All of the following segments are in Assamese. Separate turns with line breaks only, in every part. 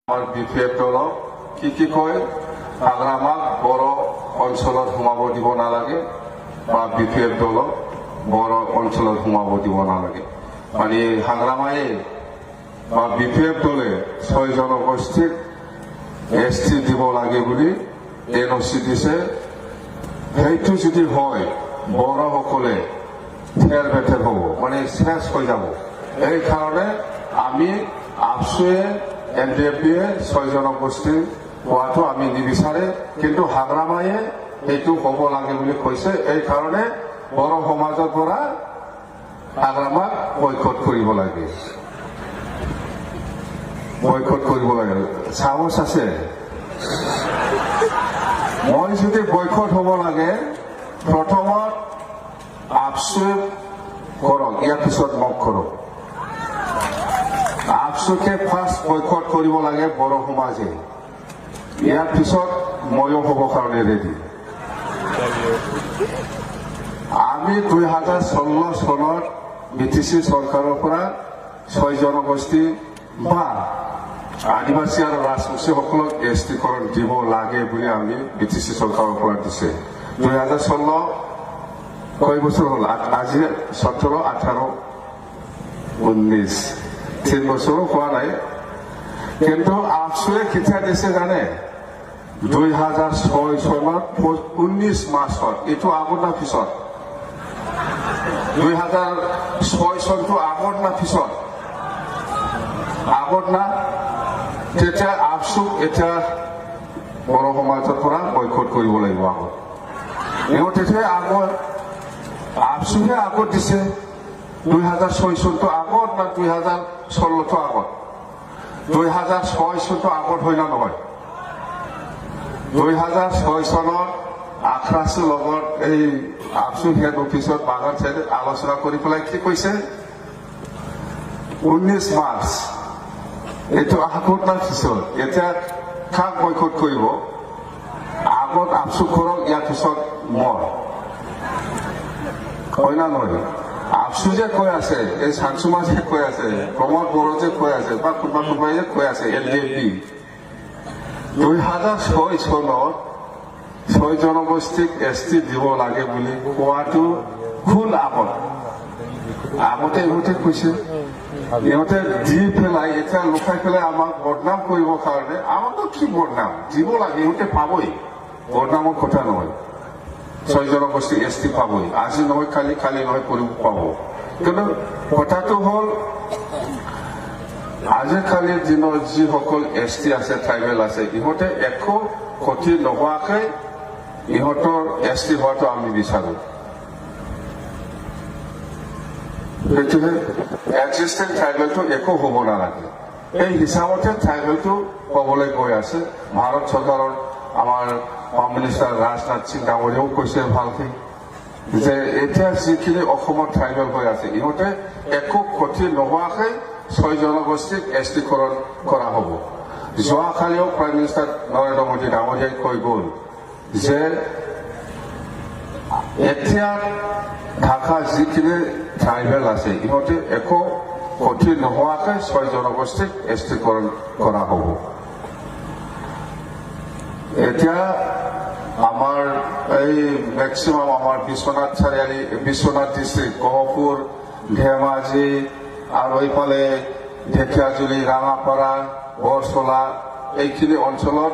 আমাৰ বিপিএফ দলক কি কয় হাগ্ৰামাক বড় অঞ্চলত সোমাব দিব নালাগে বা বিপিএফ দলক বড় অঞ্চলত সোমাব দিব নালাগে মানে হাগ্ৰামায়ে বা বিপিএফ দলে 6 জনগোষ্ঠীক এসটি দিব লাগে বুলি এনওসি দিছে সেইটো যদি হয় বড়সকলে ঠেৰ বেঠেৰ হ'ব মানে শেষ হৈ যাব এই কাৰণে আমি আপসুয়ে এনডিএফবিয়ে 6 জনগোষ্ঠী হোৱাটো আমি নিবিচাৰে কিন্তু হাগ্ৰামায়ে এইটো হ'ব লাগে বুলি কৈছে এই কাৰণে বড় সমাজৰ পৰা হাগ্ৰামাক বয়কট কৰিব লাগে সাহস আছে মই যদি বয়কট হ'ব লাগে প্ৰথমত আপসুয়ে কৰক ইয়াৰ পিছত মোক কৰক আপসুকে ফাৰ্ষ্ট বয়কট কৰিব লাগে বড় সমাজে ইয়াৰ পিছত ময়ো হ'ব কাৰণে ৰেডি আমি 2016 চনত বিটিসি চৰকাৰৰ পৰা 6 জনগোষ্ঠী বা আদিবাসী আৰু ৰাজবংশীসকলক এসটিকৰণ দিব লাগে বুলি আমি বিটিসি চৰকাৰৰ পৰা দিছে 2016 কয় বছৰ হ'ল আজি 17 18 19 3 বছৰো হোৱা নাই কিন্তু আপসুয়ে কেতিয়া দিছে জানে 2006 চনত 19 মাৰ্চত এইটো আগত না পিছত 2006 চনটো আগত না পিছত আগত না তেতিয়া আপসুক এতিয়া বড় সমাজৰ পৰা বয়কট কৰিব লাগিব আগত ইহঁতে আগত আপসুহে আগত দিছে 2006 চনটো আগত না 2016 টো আগত 2006 চনটো আগত হয় না নহয় 2006 চনত আখৰাছৰ লগত এই আপসু হেড অফিচত বাগান চাইডে আলোচনা কৰি পেলাই কি কৈছে 19 মাৰ্চ এইটো আগত না পিছত এতিয়া কাক বয়কট কৰিব আগত আপসু কৰক ইয়াৰ পিছত মই হয় না নহয় আপসু যে কৈ আছে এই চানসুমা যে কৈ আছে প্ৰমোদ বড়ো যে কৈ আছে বা কোনোবাই যে কৈ আছে এনডিএফবি 2006 চনত 6 জনগোষ্ঠীক এসটি দিব লাগে বুলি কোৱাটো ভুল আগতে ইহঁতে কৈছে ইহঁতে দি পেলাই এতিয়া লুকাই পেলাই আমাক বদনাম কৰিবৰ কাৰণে আমাকতো কি বদনাম দিব লাগে ইহঁতে পাবই বদনামৰ কথা নহয় 6 জনগোষ্ঠী এসটি পাবই আজি নহয় কালি নহয় কৰিব পাব কিন্তু কথাটো হ'ল আজিকালিৰ দিনত যিসকল এসটি আছে ট্ৰাইবেল আছে ইহঁতে একো ক্ষতি নোহোৱাকৈ ইহঁতৰ এসটি হোৱাটো আমি বিচাৰো সেইটোহে এক্সিষ্টিং ট্ৰাইবেলটো একো হ'ব নালাগে এই হিচাপতে ট্ৰাইবেলটো হ'বলৈ গৈ আছে ভাৰত চৰকাৰৰ আমাৰ হোম মিনিষ্টাৰ ৰাজনাথ সিং ডাঙৰীয়াও কৈছে ভালকে যে এতিয়া যিখিনি অসমত ট্ৰাইবেল হৈ আছে ইহঁতে একো ক্ষতি নোহোৱাকৈ 6 জনগোষ্ঠীক এসটিকৰণ কৰা হ'ব যোৱাকালিও প্ৰাইম মিনিষ্টাৰ নৰেন্দ্ৰ মোদী ডাঙৰীয়াই কৈ গ'ল যে এতিয়া ঢাকা যিখিনি ট্ৰাইবেল আছে ইহঁতে একো ক্ষতি নোহোৱাকৈ 6 জনগোষ্ঠীক এসটিকৰণ কৰা হ'ব এতিয়া আমাৰ এই মেক্সিমাম আমাৰ বিশ্বনাথ চাৰিআলি বিশ্বনাথ ডিষ্ট্ৰিক্ট গহপুৰ ধেমাজি আৰু এইফালে ঢেকিয়াজুলি ৰাঙাপাৰা বৰচলা এইখিনি অঞ্চলত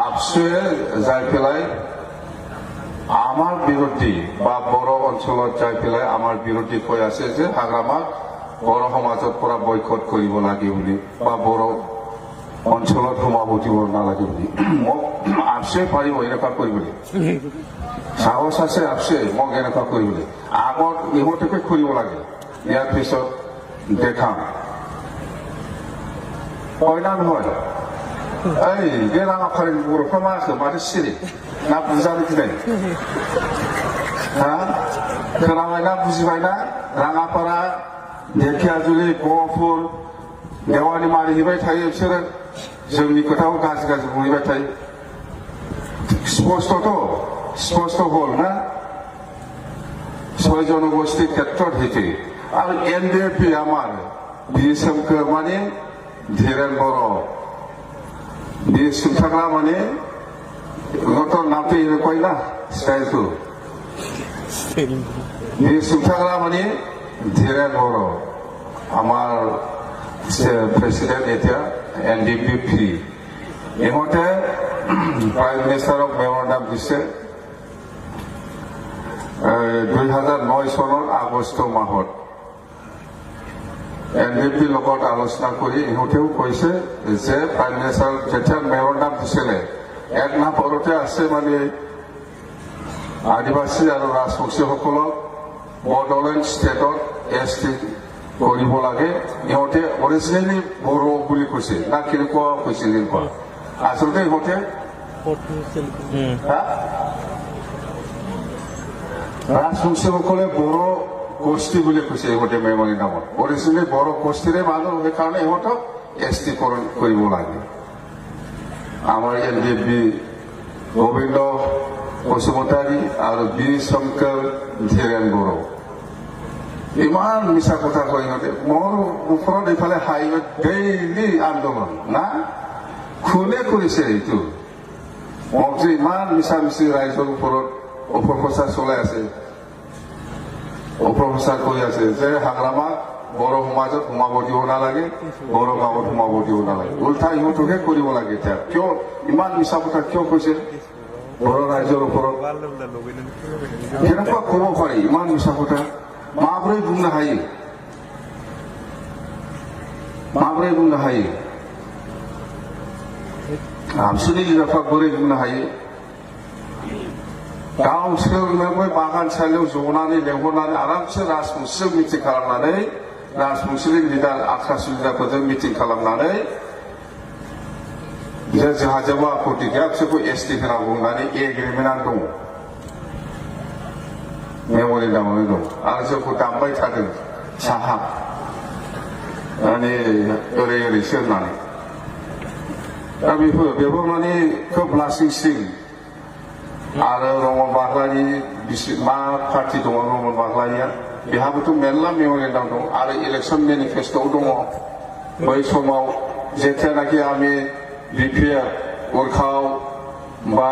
আপসুয়ে যাই পেলাই আমাৰ বিৰোধী বা বড় অঞ্চলত যাই পেলাই আমাৰ বিৰোধী কৈ আছে যে হাগ্ৰামাক বড় সমাজৰ পৰা বয়কট কৰিব লাগে বুলি বা বড় অঞ্চলত সোমাব দিব নালাগে বুলি মোক আপসুয়ে পাৰিব এনেকুৱা কৰিবলৈ সাহস আছে আপসুয়ে মোক এনেকুৱা কৰিবলৈ আগত ইহঁতকে কৰিব লাগে ইয়াৰ পিছত দেখাম হয় না নহয় এই बे राङाफारिनि बर'फ्रा माखो माथो सिरि ना बुजानो गिनाय खोनाबाय ना बुजिबाय ना राङापारा ढेकियाजुलि गहपुर देवानि मारिहैबाय थायो बिसोरो जोंनि खोथाखौ गाज्रि बुंहैबाय थायो स्पष्ट हल ना 6 জনগোষ্ঠীৰ ক্ষেত্ৰত সেইটো আৰু এনডিএফবি আমাৰ বি সোমকৰ মানে धीरेन बर' बे सुंथाग्रा माने गथ' नामथ' इरकम ना स्टाइलखौ बे सुंथाग्रा माने धीरेन बर' আমার প্রেসিডেন্ট এতিয়া NDP ফ্রি ইহঁতে প্ৰাইম মিনিষ্টাৰক মেমৰেণ্ডাম দিছে 2009 চনৰ আগষ্ট মাহত NDP লগত আলোচনা কৰি ইহঁতেও কৈছে যে প্ৰাইম মিনিষ্টাৰক যেতিয়া মেমৰেণ্ডাম দিছিলে এক মাহ পৰতে আছে মানে আদিবাসী আৰু ৰাজবংশীসকলক বড়োলেণ্ড ষ্টেটত ST কৰিব লাগে ইহঁতে অৰিজিনেলি বড়ো বুলি কৈছে না কেনেকুৱা কৈছিল এনেকুৱা আচলতে ইহঁতে ৰাজবংশীসকলে বড়ো গোষ্ঠী বুলি কৈছে ইহঁতে মেমৰেণ্ডামত অৰিজিনেলি বড়ো গোষ্ঠীৰে মানুহ সেইকাৰণে ইহঁতক ST কৰিব লাগে আমাৰ NDP গোবিন্দ বসুমতাৰী আৰু বি শংকৰ ধীৰেন বড়ো ইমান মিছা কথা কয় ইহঁতে মোৰ ওপৰত এইফালে হাইৱেত ডেইলি আন্দোলন না কোনে কৰিছে এইটো মোক যে ইমান মিছা মিছি ৰাইজৰ ওপৰত অপপ্ৰচাৰ চলাই আছে অপপ্ৰচাৰ কৰি আছে যে হাগ্ৰামাক বড়ো সমাজত সোমাব দিব নালাগে বড়ো গাঁৱত সোমাব দিব নালাগে উল্টা ইহঁতকে কৰিব লাগে এতিয়া কিয় ইমান মিছা কথা কিয় কৈছে বড়ো ৰাইজৰ ওপৰত কেনেকুৱা ক'ব পাৰি ইমান মিছা কথা माब्रै बुंनो हायो आबसुनि लिडारफ्रा बोरै बुंनो हायो गावसोरनोबो बागान सालियाव जनानै लेंहरनानै आरामसे राजबंशीजों मिटिं खालामनानै राजबंशीनि लिडार आख्रास लिडारफोरजों मिटिं खालामनानै जे जोंहा जेबो आपत्ति गैया बिसोरखौ ST होनांगौ होननानै एग्रिमेन्टआ दङ मेमरेन्डामावनो दं आरो जोंखौ दामबाय थादों साहा माने ओरै ओरैसो होननानै दा बेफोर माने खोब लासिंसिं आरो रमन बाग्लानि मा पार्टि दङ रमन बाग्लानिया बेहाबोथ' मेरला मेमरेन्डाम दं आरो इलेक्सन मेनिफेस्ट'आव दङ बै समाव जेथियानाखि आर्मि BPF उरखाव বা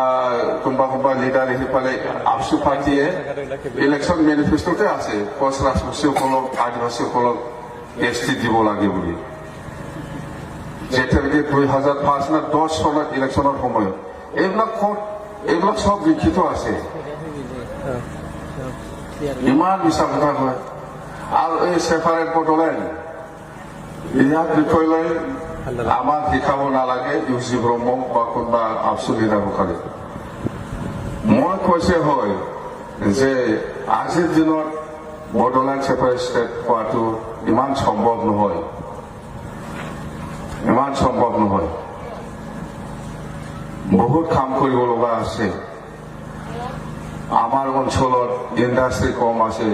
কোনোবা লিডাৰ আহি পালে আপসু পাৰ্টীয়ে ইলেকশ্যন মেনিফেষ্টতে আছে কোচ ৰাজবংশীসকলক আদিবাসীসকলক ST দিব লাগে বুলি যেতিয়ালৈকে 2005 না 10 চনত ইলেকশ্যনৰ সময়ত এইবিলাক সব লিখিত আছে ইমান মিছা কথা কয় আৰু এই ছেপাৰেট বড়োলেণ্ড ইয়াৰ বিষয় লৈ আমাক শিকাব নালাগে UC ব্ৰহ্মক বা কোনোবা আপসু লিডাৰসকলে মই কৈছে হয় যে আজিৰ দিনত বড়োলেণ্ড ছেপাৰেট ষ্টেট হোৱাটো ইমান সম্ভৱ নহয় বহুত কাম কৰিব লগা আছে আমাৰ অঞ্চলত ইণ্ডাষ্ট্ৰি কম আছে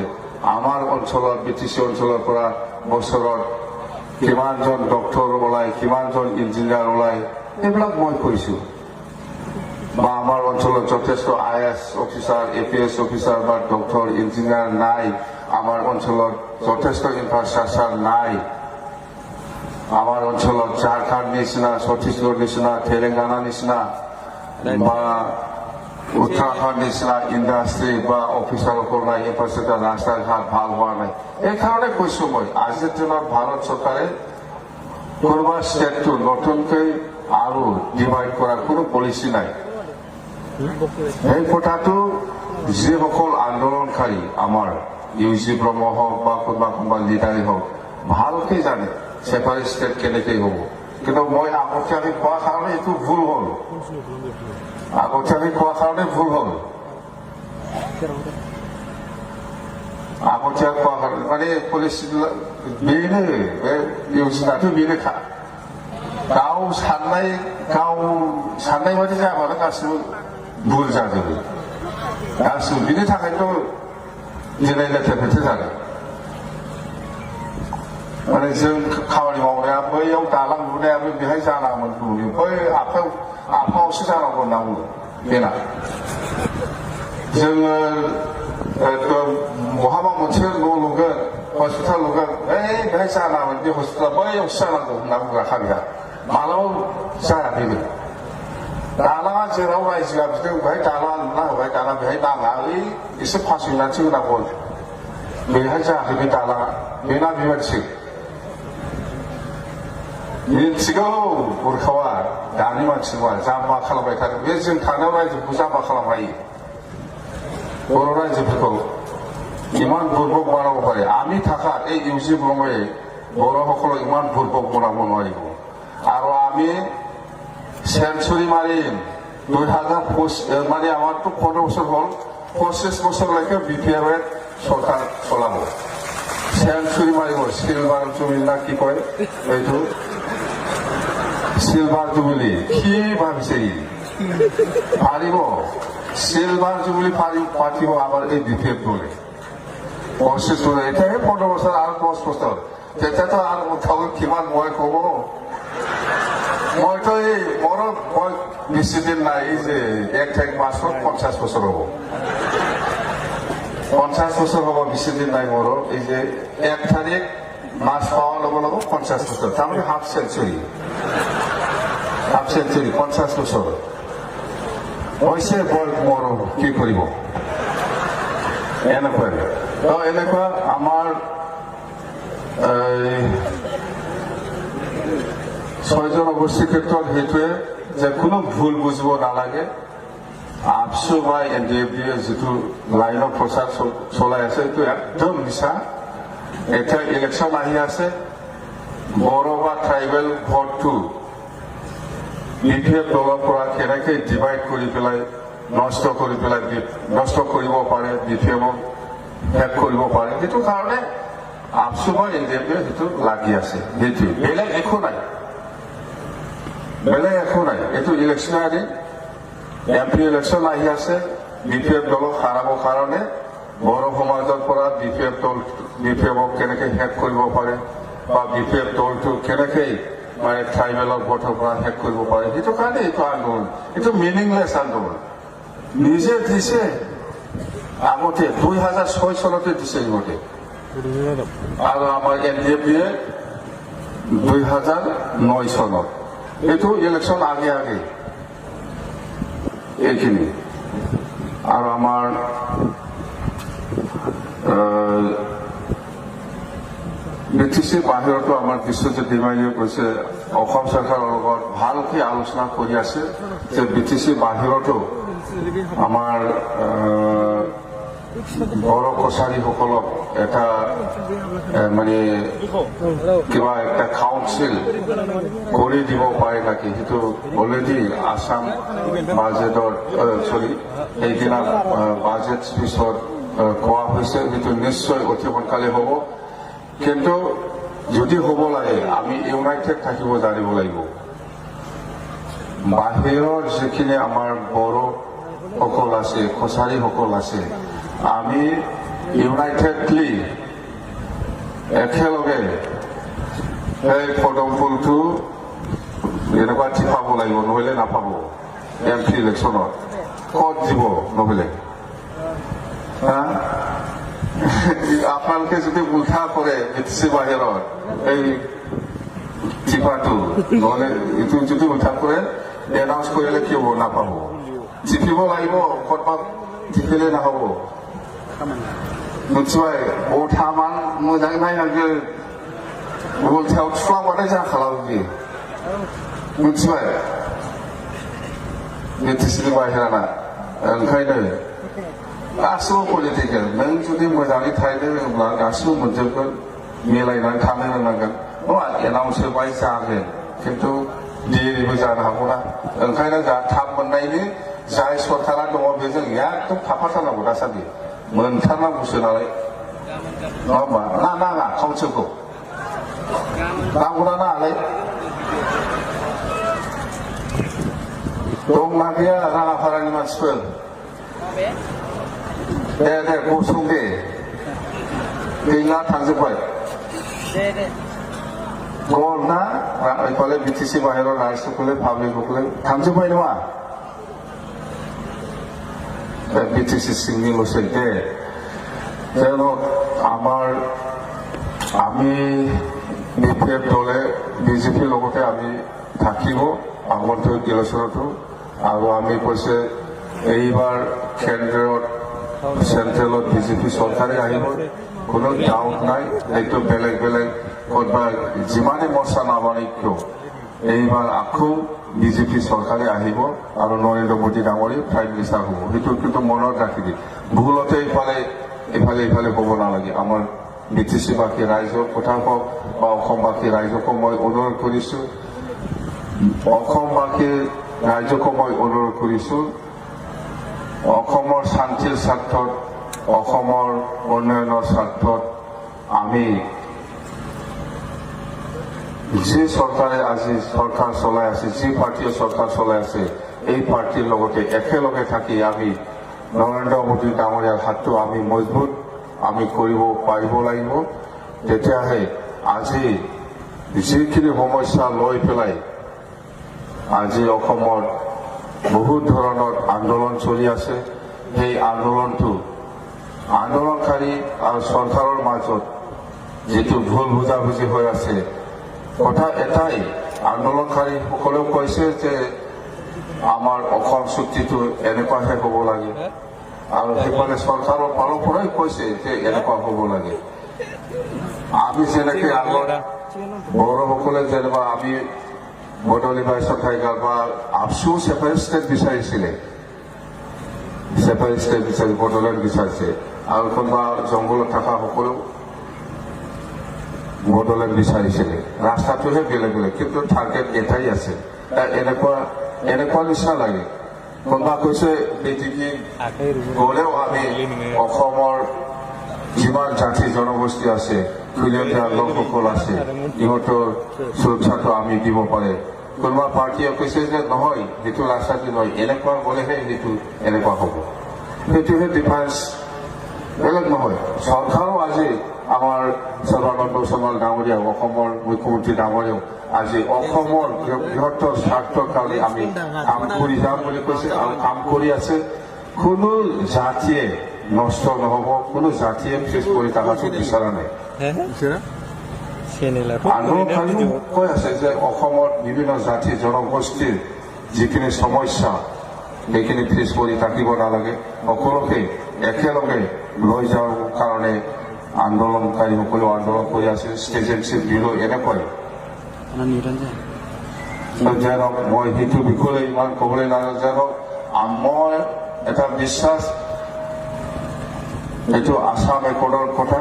আমাৰ অঞ্চলত BTC অঞ্চলৰ পৰা বছৰত কিমানজন ডক্টৰ ওলায় কিমানজন ইঞ্জিনিয়াৰ ওলায় এইবিলাক মই কৈছোঁ বা আমাৰ অঞ্চলত যথেষ্ট IAS অফিচাৰ APS অফিচাৰ বা ডক্টৰ ইঞ্জিনিয়াৰ নাই আমাৰ অঞ্চলত যথেষ্ট ইনফ্ৰাষ্ট্ৰাকচাৰ নাই আমাৰ অঞ্চলত ঝাৰখণ্ড নিচিনা ছত্তীশগড় নিচিনা তেলেংগানা নিচিনা বা উত্তৰাখণ্ড নিচিনা ইণ্ডাষ্ট্ৰি বা অফিচাৰসকল নাই ইনফ্ৰাষ্ট্ৰাকচাৰ ৰাস্তা ঘাট ভাল হোৱা নাই এইকাৰণে কৈছোঁ মই আজিৰ দিনত ভাৰত চৰকাৰে কোনোবা ষ্টেটটো নতুনকৈ আৰু ডিভাইড কৰাৰ কোনো পলিচি নাই এই কথাটো যিসকল আন্দোলনকাৰী আমাৰ UC ব্ৰহ্ম হওক বা কোনোবা লিডাৰেই হওক ভালকে জানে ছেপাৰেট ষ্টেট কেনেকৈ হ'ব কিন্তু মই আগতীয়াকৈ কোৱাৰ কাৰণে এইটো ভুল হ'ল আগতীয়াকৈ মানে পলিচি बेनो योजनाथ' बेनोखा गाव साननाय बायदि जाबानो गासिबो भुल जाजोबो गासिबो बिनि थाखायनोथ' दिनै लेथेर फेथेर जादों माने जों खामानि मावनाया बैयाव दालां लुनायाबो बेहाय जानांगौमोन बै आफायावसो जानांगौ होनना बुङो बेना जोङो बहाबा मोनसे न' लुगोन हस्पिटाल लुगा बेहाय जानामोन बे हस्पिटाला बैयाव जानांगौ होनना बुंग्रा हारिया मालाबा जायाखैबो दालाङा जेराव रायजोआ बिदों बेहाय दालाङा लुना होबाय दाना बेहाय नाङा एसे फासयनानैसो होनांगौ बेहाय जायाखै बे दालाङा बेना बेबादिसो मिथिगौ बुरखावा दानि मानसि नङा जाम्बा खालामबाय थादों बे जों थानायाव रायजोखौ जाम्बा खालामबायो बर' रायजोफोरखौ ইমান দুৰ্ভোগ বনাব পাৰে আমি থাকাত এই ইউজি ব্ৰহ্মই বড়োসকলক ইমান দুৰ্ভোগ বনাব নোৱাৰিব আৰু আমি সেঞ্চুৰী মাৰিম 2025 মানে আমাৰতো 15 বছৰ হ'ল 25 বছৰলৈকে বিপিএফে চৰকাৰ চলাব সেঞ্চুৰী মাৰিব চিলভাৰ জুবিলি না কি কয় এইটো চিলভাৰ জুবিলি কি ভাবিছে পাৰিব চিলভাৰ জুবিলি পাতিব আমাৰ এই বিপিএফ দলে 25 বছৰ এতিয়াহে 15 বছৰ আৰু 10 বছৰ তেতিয়াতো আৰু উঠাব কিমান মই ক'ব মইতো এই মোৰ মই বেছি দিন নাই যে 1 তাৰিখ মাছত 50 বছৰ হ'ব 50 বছৰ হ'ব বেছি দিন নাই মোৰ এই যে 1 তাৰিখ মাছ পাৱাৰ লগে লগে 50 বছৰ তাৰমানে হাফ সেঞ্চুৰী 50 বছৰ হৈছে মোৰ কি কৰিব এনেকুৱা আমাৰ 6 জন অৱস্থিৰ ক্ষেত্ৰত সেইটোৱে যে কোনো ভুল বুজিব নালাগে আপচু বা এনডিএফবিয়ে যিটো লাইনৰ প্ৰচাৰ চলাই আছে এইটো একদম মিছা এতিয়া ইলেকশ্যন আহি আছে বড়ো বা ট্ৰাইবেল ভোটটো বিপিএফ দলৰ পৰা কেনেকৈ ডিভাইড কৰি পেলাই নষ্ট কৰিব পাৰে বিপিএমক শেষ কৰিব পাৰে সেইটো কাৰণে আপচু বা এনডিএফবিয়ে সেইটো লাগি আছে সেইটোৱে বেলেগ একো নাই এইটো ইলেকশ্যনাৰী এমপি ইলেকশ্যন আহি আছে বিপিএফ দলক হাৰাবৰ কাৰণে বড়ো সমাজৰ পৰা বিপিএফক কেনেকৈ শেষ কৰিব পাৰে বা বিপিএফ দলটো কেনেকৈ মানে ট্ৰাইবেলৰ ভোটৰ পৰা শেষ কৰিব পাৰে সেইটো কাৰণে এইটো আন্দোলন এইটো মিনিংলেছ আন্দোলন নিজে দিছে আগতে 2006 চনতে দিছে ইহঁতে আৰু আমাৰ এনডিএফবিয়ে 2009 চনত এইটো ইলেকশ্যন আগে এইখিনি আৰু আমাৰ বিটিচিৰ বাহিৰতো আমাৰ বিশ্বজিৎ ডিমানীয়ে কৈছে অসম চৰকাৰৰ লগত ভালকৈ আলোচনা কৰি আছে যে বিটিচিৰ বাহিৰতো আমাৰ বড়ো কছাৰীসকলক এটা মানে কিবা এটা কাউন্সিল কৰি দিব পাৰে নেকি সেইটো অলৰেডি আসাম বাজেটৰ সেইদিনা বাজেট স্পীচত কোৱা হৈছে সেইটো নিশ্চয় অতি সোনকালে হ'ব কিন্তু যদি হ'ব লাগে আমি ইউনাইটেড থাকিব জানিব লাগিব বাহিৰৰ যিখিনি আমাৰ বড়ো সকল আছে কছাৰীসকল আছে আমি ইউনাইটেডলি একেলগে এই পদম ফুলটো এনেকুৱা টিপাব লাগিব নহ'লে নাপাব এমপি ইলেকশ্যনত ক'ত দিব নহ'লে আপোনালোকে যদি উল্টা কৰে বিটিচি বাহিৰত এই টিপাটো নহ'লে এইটো যদি উল্টা কৰে এনাউন্স কৰিলে কি হ'ব নাপাব টিপিব লাগিব ক'ৰবাত টিপিলে নহ'ব मिथिबाय बथामान मोजां नायनांगोन उल्थायाव थुफ्लांबाथाय जाखालाबो बियो मिथिबाय बिटिसिनि बाहेराना ओंखायनो गासिबो पलिटिकेल नों जुदि मोजाङै थाहैनो रोङोब्ला गासिबो मोनजोबगोन मिलायनानै थानो रोंनांगोन नङा एनाउन्स होबाय जागोन खिन्थु देरिबो जानो हागौना ओंखायनो जा थाब मोननायनि जाय सरकारा दङ बेजों एकदम थाफाथारनांगौ दासान्दि मोनथारनांगौसो नालाय नङा होमबा नाङा काउन्सिलखौ नांगौना नाङालाय दंना गैया राङाफारानि मानसिफोर दे गसं दे गैला थांजोब्बाय गलना এইফালে বিটিচি বাহিৰৰ ৰাইজসকলে পাব্লিকসকলে थांजोब्बाय नङा বিটিচি सिंनिल'सै दे जेन' আমাৰ আমি বিপিএফ দলে বিজেপিৰ লগতে আমি থাকিব আগন্তুক ইলেকশ্যনতো আৰু আমি কৈছে এইবাৰ চেন্ট্ৰেলত বিজেপি চৰকাৰে আহিব কোনো ডাউট নাই এইটো বেলেগ বেলেগ ক'ৰবাত যিমানেই মৰ্চা নাবাঢ়ি কিয় এইবাৰ আকৌ বিজেপি চৰকাৰে আহিব আৰু নৰেন্দ্ৰ মোদী ডাঙৰী প্ৰাইম মিনিষ্টাৰ হ'ব সেইটো কিন্তু মনত ৰাখিবি ভুলতে ইফালে হ'ব নালাগে আমাৰ বিটিচিবাসী ৰাইজৰ কথা কওক বা অসমবাসী ৰাইজকো মই অনুৰোধ কৰিছোঁ অসমবাসী ৰাইজকো মই অনুৰোধ কৰিছোঁ অসমৰ শান্তিৰ স্বাৰ্থত অসমৰ উন্নয়নৰ স্বাৰ্থত আমি যি চৰকাৰে আজি চৰকাৰ চলাই আছে যি পাৰ্টীয়ে চৰকাৰ চলাই আছে এই পাৰ্টীৰ লগতে একেলগে থাকি আমি নৰেন্দ্ৰ মোদী ডাঙৰীয়াৰ হাতটো আমি মজবুত আমি কৰিব পাৰিব লাগিব তেতিয়াহে আজি যিখিনি সমস্যা লৈ পেলাই আজি অসমত বহুত ধৰণৰ আন্দোলন চলি আছে সেই আন্দোলনকাৰী আৰু চৰকাৰৰ মাজত যিটো ভুল বুজাবুজি হৈ আছে কথা এটাই আন্দোলনকাৰীসকলেও কৈছে যে আমাৰ অসম চুক্তিটো এনেকুৱাহে হ'ব লাগে আৰু সেইফালে চৰকাৰৰ ফালৰ পৰাই কৈছে যে এনেকুৱা হ'ব লাগে আমি যেনেকৈ আগত বড়োসকলে যেনিবা আমি বদলি বাইছ টাইগাৰ বা আপচু ছেপাৰেট ষ্টেট বিচাৰিছিলে ছেপাৰেট ষ্টেট বিচাৰি বড়োলেণ্ড বিচাৰিছে আৰু কোনোবা জংঘলত থকা সকলেও বড়োলেণ্ড বিচাৰিছিলে ৰাস্তাটোহে বেলেগ বেলেগ কিন্তু টাৰ্গেট এটাই আছে এনেকুৱা নিচিনা লাগে কোনোবা কৈছে বেটিকি গ'লেও আমি অসমৰ যিমান জাতি জনগোষ্ঠী আছে খুলীয়া লোকসকল আছে ইহঁতৰ সুৰক্ষাটো আমি দিব পাৰে কোনোবা পাৰ্টীয়ে কৈছে যে নহয় সেইটো ৰাস্তাটো নহয় এনেকুৱা গ'লেহে সেইটো এনেকুৱা হ'ব সেইটোহে ডিফাৰেঞ্চ বেলেগ নহয় চৰকাৰো আজি আমাৰ সৰ্বানন্দ সোণোৱাল ডাঙৰীয়া অসমৰ মুখ্যমন্ত্ৰী ডাঙৰীয়াও আজি অসমৰ বৃহত্তৰ স্বাৰ্থৰ কাৰণে আমি কাম কৰি যাম বুলি কৈছে আৰু কাম কৰি আছে কোনো জাতিয়ে নষ্ট নহ'ব কোনো জাতিয়ে পিছ পৰি থকাটো বিচৰা নাই আন্দোলনকাৰীও কৈ আছে যে অসমত বিভিন্ন জাতি জনগোষ্ঠীৰ যিখিনি সমস্যা সেইখিনি পিছ পৰি থাকিব নালাগে সকলোকে একেলগে লৈ যোৱাৰ কাৰণে আন্দোলনকাৰীসকলেও আন্দোলন কৰি আছে ষ্টেজেঞ্চিপ দিলেও এনেকৈ যেনক মই সেইটো বিষয়ে ইমান ক'বলৈ নাজানো যেনক মই এটা বিশ্বাস এইটো আসাম একৰ্ডৰ কথা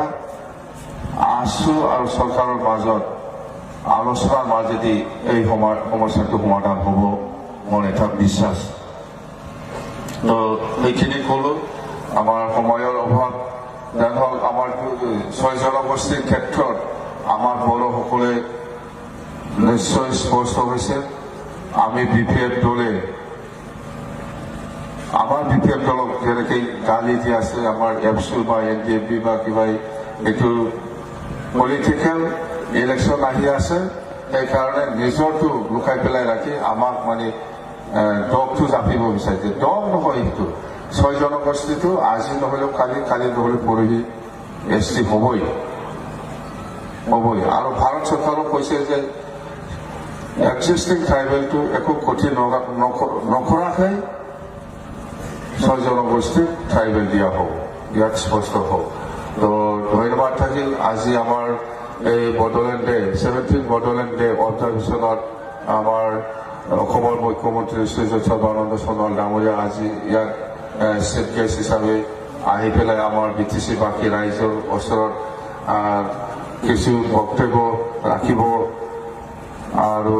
আছু আৰু চৰকাৰৰ মাজত আলোচনাৰ মাজেদি এই সমস্যাটো সমাধান হ'ব মোৰ এটা বিশ্বাস তো সেইখিনি ক'লো আমাৰ সময়ৰ অভাৱ যেন হওক আমাৰ 6 জনগোষ্ঠীৰ ক্ষেত্ৰত আমাৰ বড়োসকলে নিশ্চয় স্পষ্ট হৈছে আমি বিপিএফ দলে আমাৰ বিপিএফ দলক যেনেকৈ গালি দি আছে আমাৰ এপচু বা NDFB বা কিবা এইটো পলিটিকেল ইলেকশ্যন আহি আছে সেইকাৰণে নিজৰটো লুকাই পেলাই ৰাখি আমাক মানে দগটো জাপিব বিচাৰিছে দগ নহয় সেইটো 6 জনগোষ্ঠীটো আজি নহ'লেও কালি নহ'লেও পৰহি ST হ'বই আৰু ভাৰত চৰকাৰো কৈছে যে এক্সিষ্টিং ট্ৰাইবেলটো একো ক্ষতি নকৰাকৈ 6 জনগোষ্ঠীক ট্ৰাইবেল দিয়া হ'ব ইয়াত স্পষ্ট হ'ব তো ধন্যবাদ থাকিল আজি আমাৰ এই Bodoland day 17th Bodoland day অবজাৰভেশ্যনত আমাৰ অসমৰ মুখ্যমন্ত্ৰী শ্ৰীযুত সৰ্বানন্দ সোণোৱাল ডাঙৰীয়া আজি ইয়াত চিফ গেষ্ট হিচাপে আহি পেলাই আমাৰ বিটিচিবাসী ৰাইজৰ ওচৰত কিছু বক্তব্য ৰাখিব আৰু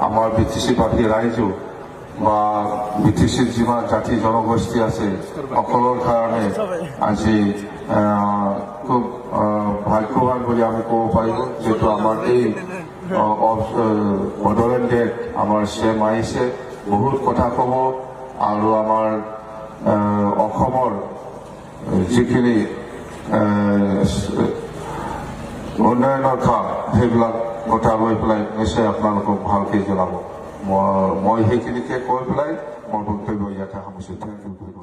আমাৰ বিটিচিবাসী ৰাইজো বা বিটিচিৰ যিমান জাতি জনগোষ্ঠী আছে সকলৰ কাৰণে আজি খুব ভাগ্যৱান বুলি আমি ক'ব পাৰিব যিহেতু আমাৰ এই বড়োলেণ্ড ডেত আমাৰ CM আহিছে বহুত কথা ক'ব আৰু আমাৰ অসমৰ যিখিনি উন্নয়নৰ কাম সেইবিলাক কথা লৈ পেলাই নিশ্চয় আপোনালোকক ভালকৈ জনাব মই সেইখিনিকে কৈ পেলাই মোৰ বক্তব্য ইয়াতে সামৰিছোঁ। Thank U.